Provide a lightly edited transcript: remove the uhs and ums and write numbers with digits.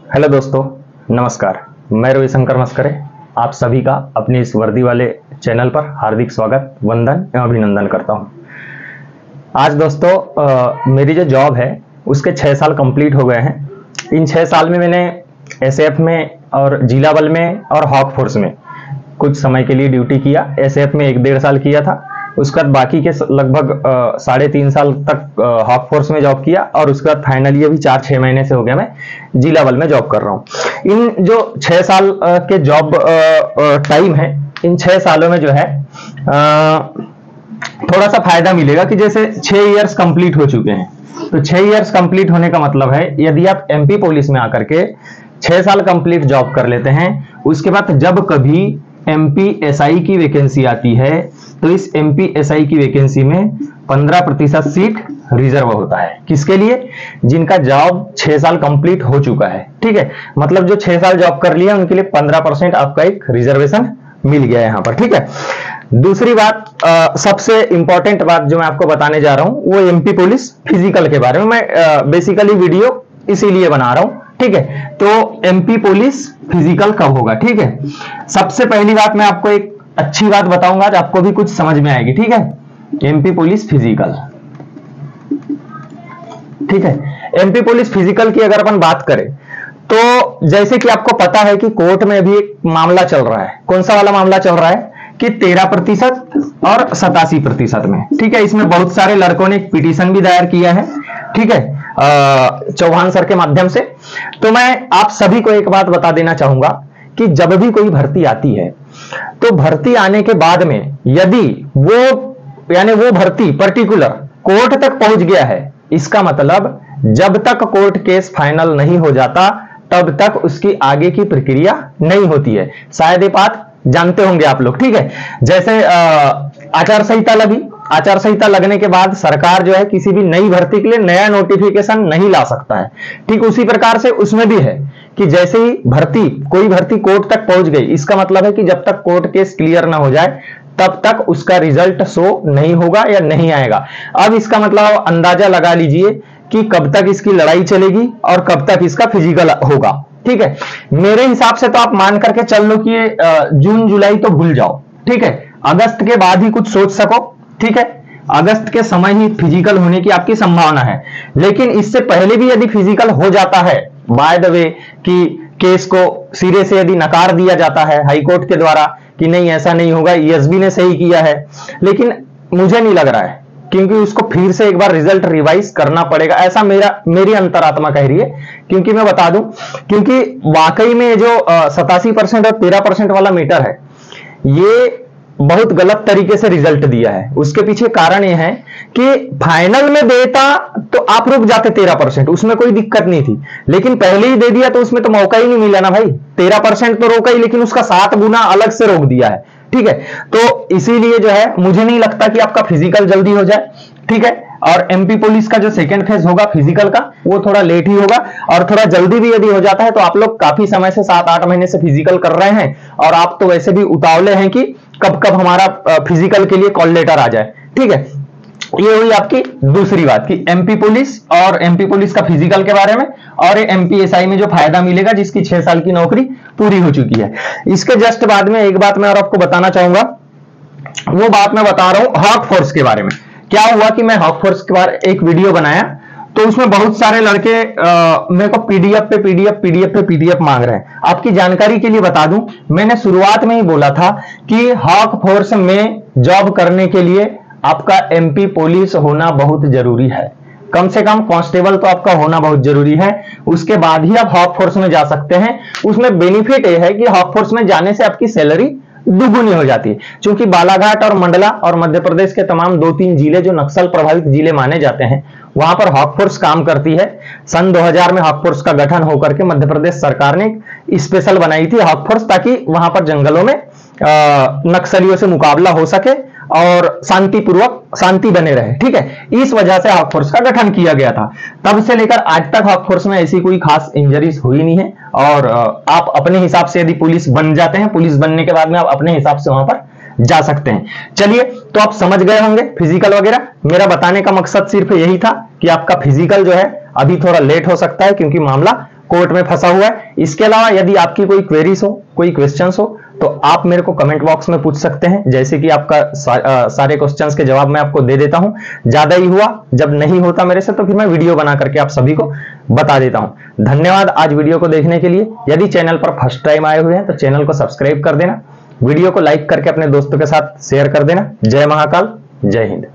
Hello दोस्तों, नमस्कार। मैं रविशंकर मस्करे आप सभी का अपनी इस वर्दी वाले चैनल पर हार्दिक स्वागत, वंदन एवं अभिनंदन करता हूं। आज दोस्तों मेरी जो जॉब है उसके 6 साल कंप्लीट हो गए हैं। इन 6 साल में मैंने एसएएफ में और जिला बल में और हॉक फोर्स में कुछ समय के लिए ड्यूटी किया। एसएएफ में 1-1.5 साल किया था, उसके बाद बाकी के लगभग 3.5 साल तक हॉक फोर्स में जॉब किया और उसके बाद फाइनली अभी 4-6 महीने से हो गया मैं जिला बल में जॉब कर रहा हूं। इन जो 6 साल के जॉब टाइम है, इन 6 सालों में जो है थोड़ा सा फायदा मिलेगा कि जैसे 6 इयर्स कंप्लीट हो चुके हैं, तो 6 इयर्स कंप्लीट होने का मतलब है यदि आप एमपी पुलिस में आकर के 6 साल कंप्लीट जॉब कर लेते हैं, उसके बाद जब कभी एमपी एसआई की वैकेंसी आती है तो इस एमपी एसआई की वैकेंसी में 15% सीट रिजर्व होता है। किसके लिए? जिनका जॉब 6 साल कंप्लीट हो चुका है। ठीक है, मतलब जो 6 साल जॉब कर लिया उनके लिए 15% आपका एक रिजर्वेशन मिल गया है यहां पर। ठीक है, दूसरी बात, सबसे इंपॉर्टेंट बात जो मैं आपको बताने जा रहा हूं वो एमपी पुलिस फिजिकल के बारे में। मैं बेसिकली वीडियो इसीलिए बना रहा हूं। ठीक है, तो एमपी पुलिस फिजिकल कब होगा? ठीक है, सबसे पहली बात मैं आपको एक अच्छी बात बताऊंगा आज आपको भी कुछ समझ में आएगी। ठीक है, एमपी पुलिस फिजिकल। ठीक है, एमपी पुलिस फिजिकल की अगर अपन बात करें तो जैसे कि आपको पता है कि कोर्ट में अभी एक मामला चल रहा है। कौन सा वाला मामला चल रहा है कि 13% और 87% में। ठीक है, इसमें बहुत सारे लड़कों ने एक पिटीशन भी दायर किया है। ठीक है, चौहान सर के माध्यम से। तो मैं आप सभी को एक बात बता देना चाहूंगा कि जब भी कोई भर्ती आती है तो भर्ती आने के बाद में यदि वो भर्ती पर्टिकुलर कोर्ट तक पहुंच गया है, इसका मतलब जब तक कोर्ट केस फाइनल नहीं हो जाता तब तक उसकी आगे की प्रक्रिया नहीं होती है। शायद ये बात जानते होंगे आप लोग। ठीक है, जैसे आचार संहिता लगी, आचार संहिता लगने के बाद सरकार जो है किसी भी नई भर्ती के लिए नया नोटिफिकेशन नहीं ला सकता है। ठीक उसी प्रकार से उसमें भी है कि जैसे ही कोई भर्ती कोर्ट तक पहुंच गई, इसका मतलब है कि जब तक कोर्ट केस क्लियर ना हो जाए तब तक उसका रिजल्ट शो नहीं होगा या नहीं आएगा। अब इसका मतलब अंदाजा लगा लीजिए कि कब तक इसकी लड़ाई चलेगी और कब तक इसका फिजिकल होगा। ठीक है, मेरे हिसाब से तो आप मान करके चल लो कि जून जुलाई तो भूल जाओ। ठीक है, अगस्त के बाद ही कुछ सोच सको। ठीक है, अगस्त के समय ही फिजिकल होने की आपकी संभावना है। लेकिन इससे पहले भी यदि फिजिकल हो जाता है, बाय द वे कि केस को सिरे से यदि नकार दिया जाता है हाईकोर्ट के द्वारा कि नहीं ऐसा नहीं होगा, ईएसबी ने सही किया है, लेकिन मुझे नहीं लग रहा है क्योंकि उसको फिर से एक बार रिजल्ट रिवाइज करना पड़ेगा, ऐसा मेरी अंतरात्मा कह रही है। क्योंकि मैं बता दूं, क्योंकि वाकई में जो 87% और 13% वाला मीटर है, ये बहुत गलत तरीके से रिजल्ट दिया है। उसके पीछे कारण यह है कि फाइनल में देता तो आप रुक जाते 13%, उसमें कोई दिक्कत नहीं थी, लेकिन पहले ही दे दिया तो उसमें तो मौका ही नहीं मिला ना भाई। 13% तो रोका ही, लेकिन उसका 7 गुना अलग से रोक दिया है। ठीक है, तो इसीलिए जो है मुझे नहीं लगता कि आपका फिजिकल जल्दी हो जाए। ठीक है, और एमपी पुलिस का जो सेकेंड फेज होगा फिजिकल का, वो थोड़ा लेट ही होगा, और थोड़ा जल्दी भी यदि हो जाता है तो आप लोग काफी समय से 7-8 महीने से फिजिकल कर रहे हैं और आप तो वैसे भी उतावले हैं कि कब कब हमारा फिजिकल के लिए कॉल लेटर आ जाए। ठीक है, ये हुई आपकी दूसरी बात कि एमपी पुलिस और एमपी पुलिस का फिजिकल के बारे में, और एमपी एसआई में जो फायदा मिलेगा जिसकी 6 साल की नौकरी पूरी हो चुकी है। इसके जस्ट बाद में एक बात मैं और आपको बताना चाहूंगा, वो बात मैं बता रहा हूं हॉक फोर्स के बारे में। क्या हुआ कि मैं हॉक फोर्स के बारे एक वीडियो बनाया तो उसमें बहुत सारे लड़के मेरे को पीडीएफ मांग रहे हैं। आपकी जानकारी के लिए बता दूं, मैंने शुरुआत में ही बोला था कि हॉक फोर्स में जॉब करने के लिए आपका एमपी पुलिस होना बहुत जरूरी है। कम से कम कांस्टेबल तो आपका होना बहुत जरूरी है, उसके बाद ही आप हॉक फोर्स में जा सकते हैं। उसमें बेनिफिट यह है कि हॉक फोर्स में जाने से आपकी सैलरी दुगुनी हो जाती है, क्योंकि बालाघाट और मंडला और मध्य प्रदेश के तमाम 2-3 जिले जो नक्सल प्रभावित जिले माने जाते हैं, वहां पर हॉक फोर्स काम करती है। सन 2000 में हॉक फोर्स का गठन होकर के मध्य प्रदेश सरकार ने स्पेशल बनाई थी हॉक फोर्स, ताकि वहां पर जंगलों में नक्सलियों से मुकाबला हो सके और शांति बने रहे। ठीक है, इस वजह से हॉक फोर्स का गठन किया गया था। तब से लेकर आज तक हॉक फोर्स में ऐसी कोई खास इंजरीज हुई नहीं है, और आप अपने हिसाब से यदि पुलिस बन जाते हैं, पुलिस बनने के बाद में आप अपने हिसाब से वहां पर जा सकते हैं। चलिए, तो आप समझ गए होंगे फिजिकल वगैरह। मेरा बताने का मकसद सिर्फ यही था कि आपका फिजिकल जो है अभी थोड़ा लेट हो सकता है, क्योंकि मामला कोर्ट में फंसा हुआ है। इसके अलावा यदि आपकी कोई क्वेरीज हो, कोई क्वेश्चंस हो, तो आप मेरे को कमेंट बॉक्स में पूछ सकते हैं, जैसे कि आपका सारे क्वेश्चंस के जवाब मैं आपको दे देता हूं। ज्यादा ही हुआ, जब नहीं होता मेरे से तो फिर मैं वीडियो बना करके आप सभी को बता देता हूं। धन्यवाद आज वीडियो को देखने के लिए। यदि चैनल पर फर्स्ट टाइम आए हुए हैं तो चैनल को सब्सक्राइब कर देना, वीडियो को लाइक करके अपने दोस्तों के साथ शेयर कर देना। जय महाकाल, जय हिंद।